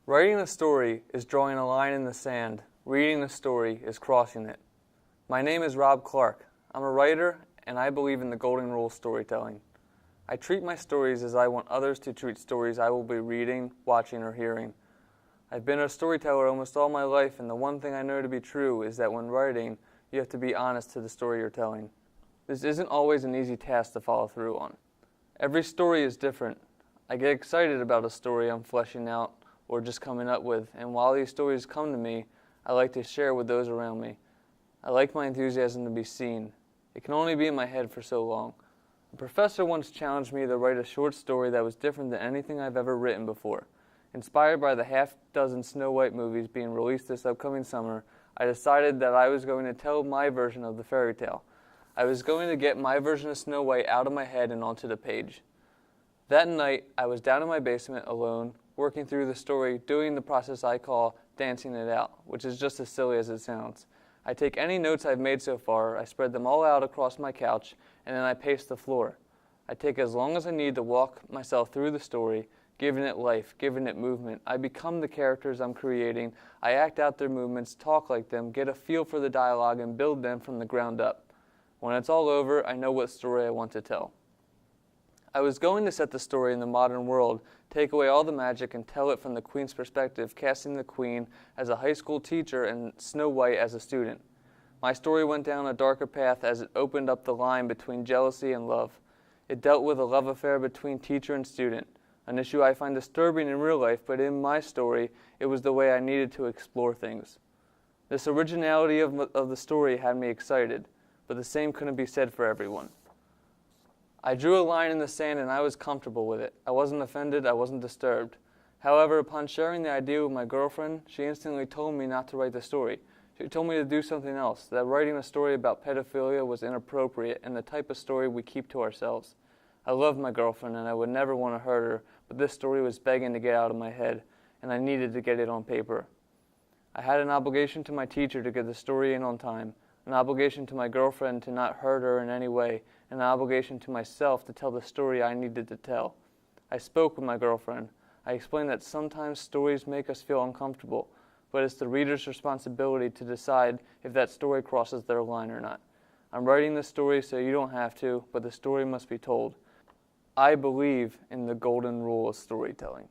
Writing a story is drawing a line in the sand. Reading a story is crossing it. My name is Clarke. I'm a writer, and I believe in the golden rule of storytelling. I treat my stories as I want others to treat stories I will be reading, watching, or hearing. I've been a storyteller almost all my life, and the one thing I know to be true is that when writing, you have to be honest to the story you're telling. This isn't always an easy task to follow through on. Every story is different. I get excited about a story I'm fleshing out or just coming up with, and while these stories come to me, I like to share with those around me. I like my enthusiasm to be seen. It can only be in my head for so long. A professor once challenged me to write a short story that was different than anything I've ever written before. Inspired by the half-dozen Snow White movies being released this upcoming summer, I decided that I was going to tell my version of the fairy tale. I was going to get my version of Snow White out of my head and onto the page. That night, I was down in my basement alone, working through the story, doing the process I call dancing it out, which is just as silly as it sounds. I take any notes I've made so far, I spread them all out across my couch, and then I pace the floor. I take as long as I need to walk myself through the story, giving it life, giving it movement. I become the characters I'm creating. I act out their movements, talk like them, get a feel for the dialogue, and build them from the ground up. When it's all over, I know what story I want to tell. I was going to set the story in the modern world, take away all the magic and tell it from the Queen's perspective, casting the Queen as a high school teacher and Snow White as a student. My story went down a darker path as it opened up the line between jealousy and love. It dealt with a love affair between teacher and student, an issue I find disturbing in real life, but in my story, it was the way I needed to explore things. This originality of the story had me excited, but the same couldn't be said for everyone. I drew a line in the sand and I was comfortable with it. I wasn't offended, I wasn't disturbed. However, upon sharing the idea with my girlfriend, she instantly told me not to write the story. She told me to do something else, that writing a story about pedophilia was inappropriate and the type of story we keep to ourselves. I loved my girlfriend and I would never want to hurt her, but this story was begging to get out of my head, and I needed to get it on paper. I had an obligation to my teacher to get the story in on time, an obligation to my girlfriend to not hurt her in any way, and an obligation to myself to tell the story I needed to tell. I spoke with my girlfriend. I explained that sometimes stories make us feel uncomfortable, but it's the reader's responsibility to decide if that story crosses their line or not. I'm writing this story so you don't have to, but the story must be told. I believe in the golden rule of storytelling.